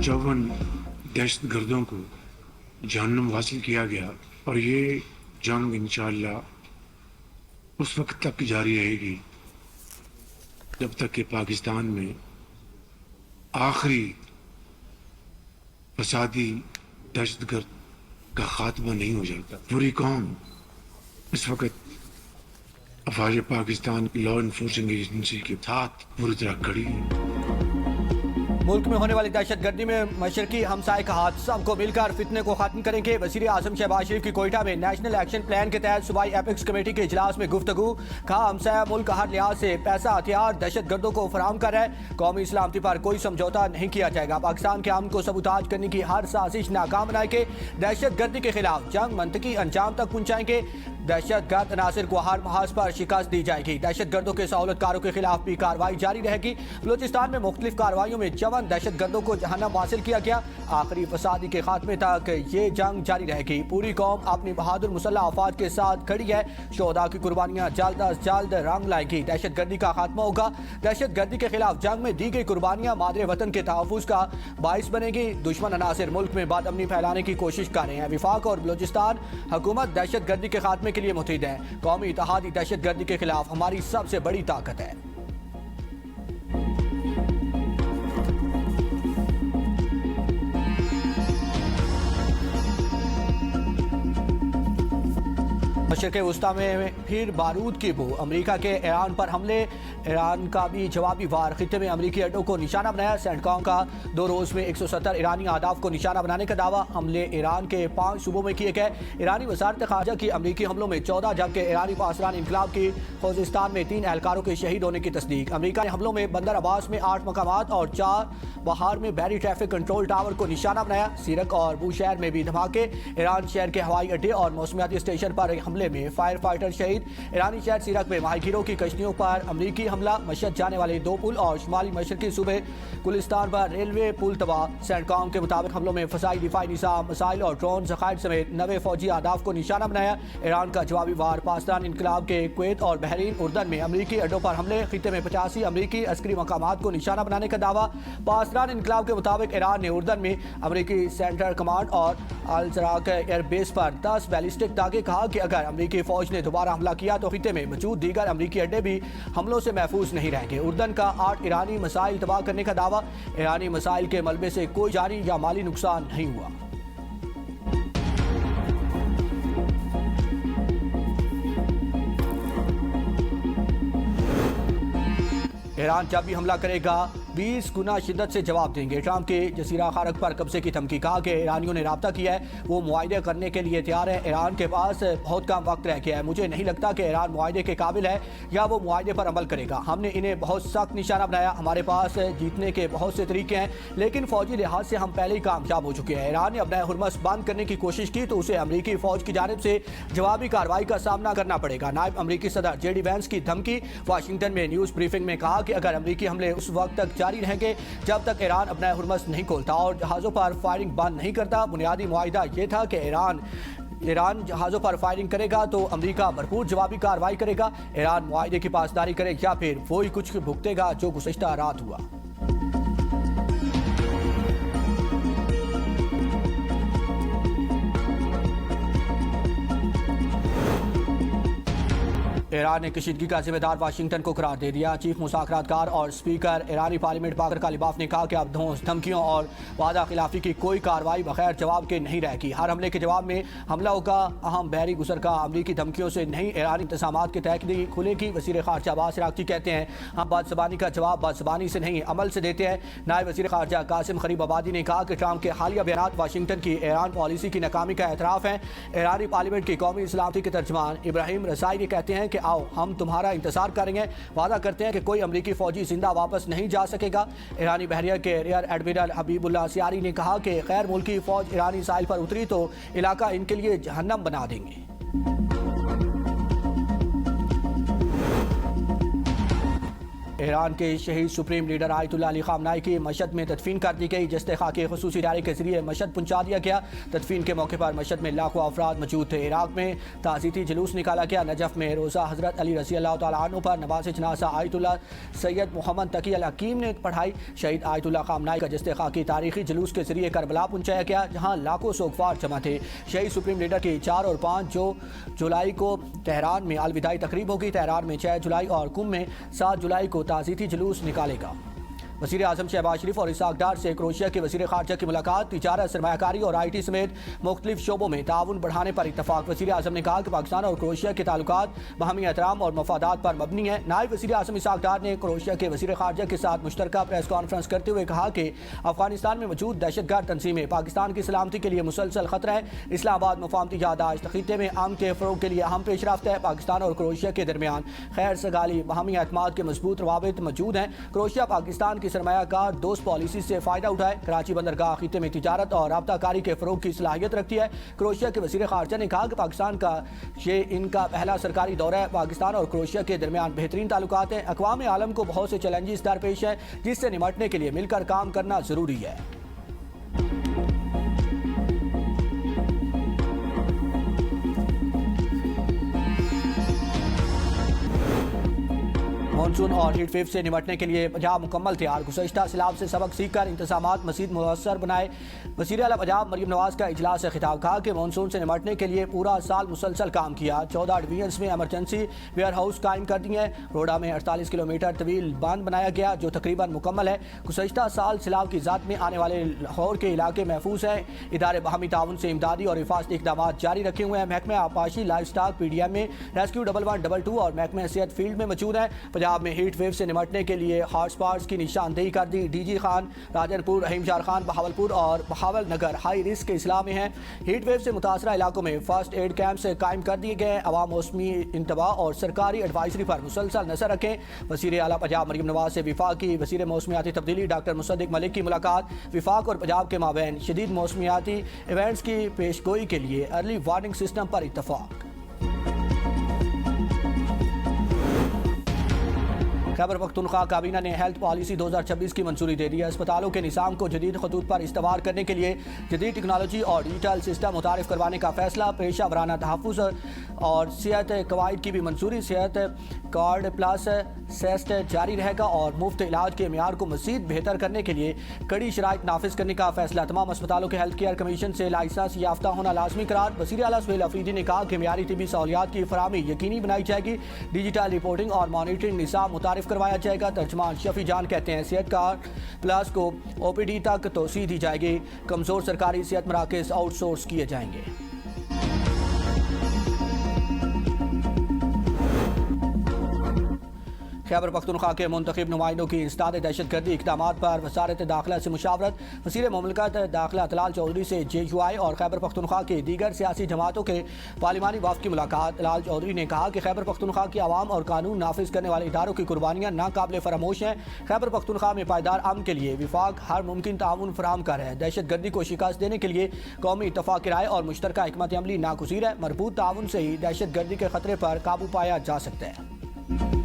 54 दहशत गर्दों को जहन्नम हासिल किया गया और ये जंग इंशाअल्लाह उस वक्त तक जारी रहेगी जब तक कि पाकिस्तान में आखिरी फसादी दहशतगर्द का खात्मा नहीं हो जाता। पूरी कौम इस वक्त अफवाज पाकिस्तान लॉ इन्फोर्सिंग एजेंसी के साथ पूरी तरह खड़ी है। मुल्क में होने वाली दहशतगर्दी में मशरकी हमसाए का हाथ, सबको मिलकर फितने को खत्म करेंगे। वज़ीर आज़म शहबाज शरीफ की कोयटा में नेशनल एक्शन प्लान के तहत सूबाई एपेक्स कमेटी के इजलास में गुफ्तगू। कहा हमसाया मुल्क हर लिहाज से पैसा हथियार दहशतगर्दों को फराहम कर रहा है, कौमी सलामती पर कोई समझौता नहीं किया जाएगा। पाकिस्तान के अमन को सबूताज करने की हर साजिश नाकाम बनाएंगे। दहशतगर्दी के खिलाफ जंग मंतकी अंजाम तक पहुँचाएंगे। दहशतगर्द अनासिर को हर महाज पर शिकस्त दी जाएगी। दहशतगर्दों के सहूलतकारों के खिलाफ भी कार्रवाई जारी रहेगी। बलूचिस्तान में मुख्तलिफ कार्रवाइयों में 54 दहशतगर्दों को जहन्नम हासिल किया गया। आखिरी फसादी के खात्मे तक ये जंग जारी रहेगी। पूरी कौम अपनी बहादुर मुसल्लह अफवाज के साथ खड़ी है। शोहदा की कुर्बानियां जल्द अज जल्द रंग लाएंगी। दहशतगर्दी का खात्मा होगा। दहशतगर्दी के खिलाफ जंग में दी गई कुर्बानियां मादरे वतन के तहफ़्फ़ुज़ का बाइस बनेगी। दुश्मन अनासिर मुल्क में बदअमनी फैलाने की कोशिश कर रहे हैं। विफाक और बलूचिस्तान हुकूमत दहशतगर्दी के खात्मे के लिए मुतहिद है। कौमी इत्तेहादी दहशतगर्दी के खिलाफ हमारी सबसे बड़ी ताकत है। मशरिक़ वस्ता में फिर बारूद की बू। अमेरिका के ईरान पर हमले, ईरान का भी जवाबी वार। खित्ते में अमेरिकी अड्डों को निशाना बनाया। सेंटकॉम का 2 रोज़ में 170 ईरानी अहदाफ को निशाना बनाने का दावा। हमले ईरान के 5 सूबों में किए गए। ईरानी वज़ारत ख़ारजा की अमेरिकी हमलों में 14 जबकि ईरानी पासरान इनकलाब की खुज़िस्तान में 3 एहलकारों के शहीद होने की तस्दीक। अमेरिका ने हमलों में बंदर अब्बास में 8 मकामात और 4 बहार में बहरी ट्रैफिक कंट्रोल टावर को निशाना बनाया। सीरक और बूशहर में भी धमाके। ईरान शहर के हवाई अड्डे और मौसमियाती स्टेशन पर हमले में फायर फाइटर शहीद। ईरानी शहर सीरक में माहिगिरों की कश्तियों पर अमरीकी हमला। मशहद जाने वाले 2 पुल और शुमाली मशरकी सूबे गुलिस्तान पर रेलवे पुल तबाह। सेंटकॉम के मुताबिक हमलों में फसाई दिफाई निज़ाम, मिसाइल और ड्रोन ज़खायर समेत 90 फौजी अहदाफ को निशाना बनाया। ईरान का जवाबी वार। पाकिस्तान इनकलाब के कुवैत और बहरीन उर्दन में अमरीकी अड्डों पर हमले। खित्ते में 85 अमरीकी अस्करी मकामात को निशाना बनाने का दावा। पाकिस्तान इनकलाब के मुताबिक ईरान ने उर्दन में अमरीकी सेंट्रल कमांड और अल जराक एयरबेस पर 10 बैलिस्टिक दागे। कहा कि अगर अमरीकी फौज ने दोबारा हमला किया तो खित्ते में मौजूद दीगर अमरीकी अड्डे भी हमलों से महफूज नहीं रहेंगे। उर्दन का 8 ईरानी मिसाइल तबाह करने का दावा। ईरानी मिसाइल के मलबे से कोई जानी या माली नुकसान नहीं हुआ। ईरान जब भी हमला करेगा 20 गुना शिद्दत से जवाब देंगे। ट्रंप के जसीरा खारक पर कब्जे की धमकी। कहा कि ईरानियों ने राब्ता किया है, वो मुआहदे करने के लिए तैयार है। ईरान के पास बहुत कम वक्त रह गया है। मुझे नहीं लगता कि ईरान मुआहदे के काबिल है या वो मुआहदे पर अमल करेगा। हमने इन्हें बहुत सख्त निशाना बनाया। हमारे पास जीतने के बहुत से तरीके हैं, लेकिन फौजी लिहाज से हम पहले ही कामयाब हो चुके हैं। ईरान ने अपना हुरमस बंद करने की कोशिश की तो उसे अमरीकी फौज की जानिब से जवाबी कार्रवाई का सामना करना पड़ेगा। नायब अमरीकी सदर JD वैंस की धमकी। वाशिंगटन में न्यूज़ ब्रीफिंग में कहा कि अगर अमरीकी हमले उस वक्त तक जारी रहेंगे जब तक ईरान अपना हुरमस नहीं खोलता और जहाज़ों पर फायरिंग बंद नहीं करता। बुनियादी मुआहिदा ये था कि ईरान जहाज़ों पर फायरिंग करेगा तो अमेरिका भरपूर जवाबी कार्रवाई करेगा। ईरान मुआहिदे की पासदारी करे या फिर वही कुछ भुगतेगा जो गुज़श्ता रात हुआ। ईरान ने कशीदगी का जिम्मेदार वाशिंगटन को करार दे दिया। चीफ मुज़ाकरातकार और स्पीकर ईरानी पार्लियामेंट बाकर कालिबाफ ने कहा कि अब धमकियों और वादा खिलाफी की कोई कार्रवाई बगैर जवाब के नहीं रहेगी। हर हमले के जवाब में हमला होगा। अहम बहरी गुजर का अमरीकी धमकियों से नहीं, ईरानी इंतज़ामात के तहत खुलेगी। वज़ीर ख़ारजा अब्बास अराग़ची कहते हैं हम बदज़बानी का जवाब बदज़बानी से नहीं अमल से देते हैं। नायब वज़ीर ख़ारजा कासिम ग़रीब आबादी ने कहा कि ट्रंप के हालिया बयान वाशिंगटन की ईरान पॉलिसी की नाकामी का एतराफ़ है। ईरानी पार्लियामेंट की कौमी सलामती के तर्जमान इब्राहिम रसाई ने कहते हैं कि आओ हम तुम्हारा इंतजार करेंगे, वादा करते हैं कि कोई अमरीकी फौजी जिंदा वापस नहीं जा सकेगा। ईरानी बहरिया के रियर एडमिरल हबीबुल्लाह सियारी ने कहा कि गैर मुल्की फौज ईरानी साहिल पर उतरी तो इलाका इनके लिए जहन्नम बना देंगे। ایران کے شہید سپریم لیڈر آیت اللہ علی خامنائی کی مشہد میں تدفین کر دی گئی. جستے خاکی خصوصی ادارے کے ذریعے مشہد پہنچا دیا گیا. تدفین کے موقع پر مشہد میں لاکھوں افراد موجود تھے. عراق میں تعزیتی جلوس نکالا گیا. نجف میں روزہ حضرت علی رضی اللہ تعالیٰ عنہ پر نماز جنازہ آیت اللہ سید محمد تقی الحکیم نے پڑھائی. شہید آیت اللہ خامنائی کا جستے خاکی تاریخی جلوس کے ذریعے کربلا پہنچایا گیا, جہاں لاکھوں سوگوار جمع تھے. شہید سپریم لیڈر کی 4 اور 5 جولائی کو تہران میں الوداعی تقریب ہوگی. تہران میں 6 جولائی اور قم میں 7 جولائی کو تعزیتی جلوس نکالے گا. وزیر اعظم شہباز شریف اور اسحاق ڈار سے کروشیا کے وزیر خارجہ کی ملاقات. تجارت, سرمایہ کاری اور آئی ٹی سمیت مختلف شعبوں میں تعاون بڑھانے پر اتفاق. وزیر اعظم نے کہا کہ پاکستان اور کروشیا کے تعلقات باہمی احترام اور مفادات پر مبنی ہیں. نائب وزیر اعظم اسحاق ڈار نے کروشیا کے وزیر خارجہ کے ساتھ مشترکہ پریس کانفرنس کرتے ہوئے کہا کہ افغانستان میں موجود دہشت گرد تنظیمیں پاکستان کی سلامتی کے لیے مسلسل خطرہ ہے. اسلام آباد مفاہمتی یادداشت خطے میں امن کے فروغ کے لیے اہم پیش رفت ہے. پاکستان اور کروشیا کے درمیان خیر سگالی, باہمی اعتماد کے مضبوط روابط موجود ہیں. کروشیا پاکستان کی سرمایہ کار دوست پالیسی سے فائدہ اٹھائے. کراچی بندرگاہ خطے میں تجارت اور رابطہ کاری کے فروغ کی صلاحیت رکھتی ہے. کروشیا کے وزیر خارجہ نے کہا کہ پاکستان کا یہ ان کا پہلا سرکاری دورہ ہے. پاکستان اور کروشیا کے درمیان بہترین تعلقات ہیں. اقوام عالم کو بہت سے چیلنجز درپیش ہیں جس سے نمٹنے کے لیے مل کر کام کرنا ضروری ہے. مانسون اور ہیٹ ویو سے نمٹنے کے لیے پنجاب مکمل تیار. گزشتہ سیلاب سے سبق سیکھ کر انتظامات مزید مؤثر بنائے. وزیر اعلیٰ پنجاب مریم نواز کا اجلاس سے خطاب. کہا کہ مانسون سے نمٹنے کے لیے پورا سال مسلسل کام کیا. 14 ڈویژنز میں ایمرجنسی ویئر ہاؤس قائم کر دیے ہیں. روڈا میں 48 کلومیٹر طویل باندھ بنایا گیا جو تقریباً مکمل ہے. گزشتہ سال سیلاب کی ذات میں آنے والے لاہور کے علاقے محفوظ ہیں. ادارے باہمی تعاون سے امدادی اور حفاظتی اقدامات جاری رکھے ہوئے ہیں. محکمہ آبپاشی, livestock, P D M میں ریسکیو 1122 اور محکمہ صحت فیلڈ میں موجود ہیں. پنجاب میں ہیٹ ویو سے نمٹنے کے لیے ہاٹ اسپاٹس کی نشاندہی کر دی. ڈی جی خان, راجن پور, رحیم شار خان, بہاولپور اور بہاول نگر ہائی رسک کے اضلاع میں ہیں. ہیٹ ویو سے متاثرہ علاقوں میں فرسٹ ایڈ کیمپس قائم کر دیے گئے ہیں. عوام موسمی انتباہ اور سرکاری ایڈوائزری پر مسلسل نظر رکھیں. وزیر اعلیٰ پنجاب مریم نواز سے وفاقی وزیر موسمیاتی تبدیلی ڈاکٹر مصدق ملک کی ملاقات. وفاق اور پنجاب کے مابین شدید موسمیاتی ایونٹس کی پیشگوئی کے لیے ارلی وارننگ سسٹم پر اتفاق. خیبر پختونخوا کابینہ نے ہیلتھ پالیسی 2026 کی منظوری دے دی ہے. اسپتالوں کے نظام کو جدید خطوط پر استوار کرنے کے لیے جدید ٹیکنالوجی اور ڈیجیٹل سسٹم متعارف کروانے کا فیصلہ. پیشہ ورانہ تحفظ اور صحت قواعد کی بھی منظوری. صحت کارڈ پلس سیسٹ جاری رہے گا اور مفت علاج کے معیار کو مزید بہتر کرنے کے لیے کڑی شرائط نافذ کرنے کا فیصلہ. تمام اسپتالوں کے ہیلتھ کیئر کمیشن سے لائسنس یافتہ ہونا لازمی قرار. وزیر اعلیٰ سہیل افریدی نے کہا کہ معیاری طبی سہولیات کی فراہمی یقینی بنائی جائے گی. ڈیجیٹل رپورٹنگ اور مانیٹرنگ نظام متعارف کروایا جائے گا. ترجمان شفیع جان کہتے ہیں صحت کارڈ پلس کو او پی ڈی تک توسیع دی جائے گی. کمزور سرکاری صحت مراکز آؤٹ سورس کیے جائیں گے. خیبر پختونخوا کے منتخب نمائندوں کی انسداد دہشت گردی اقدامات پر وزارت داخلہ سے مشاورت. وزیر مملکت داخلہ طلال چودھری سے جے یو آئی اور خیبر پختونخوا کے دیگر سیاسی جماعتوں کے پارلیمانی وفد کی ملاقات. طلال چودھری نے کہا کہ خیبر پختونخوا کی عوام اور قانون نافذ کرنے والے اداروں کی قربانیاں ناقابل فراموش ہیں. خیبر پختونخوا میں پائیدار امن کے لیے وفاق ہر ممکن تعاون فراہم کر ہے. دہشت گردی کو شکست دینے کے لیے قومی اتفاق رائے اور مشترکہ حکمت عملی ناگزیر ہے. مربوط تعاون سے ہی دہشت گردی کے خطرے پر قابو پایا جا سکتا ہے.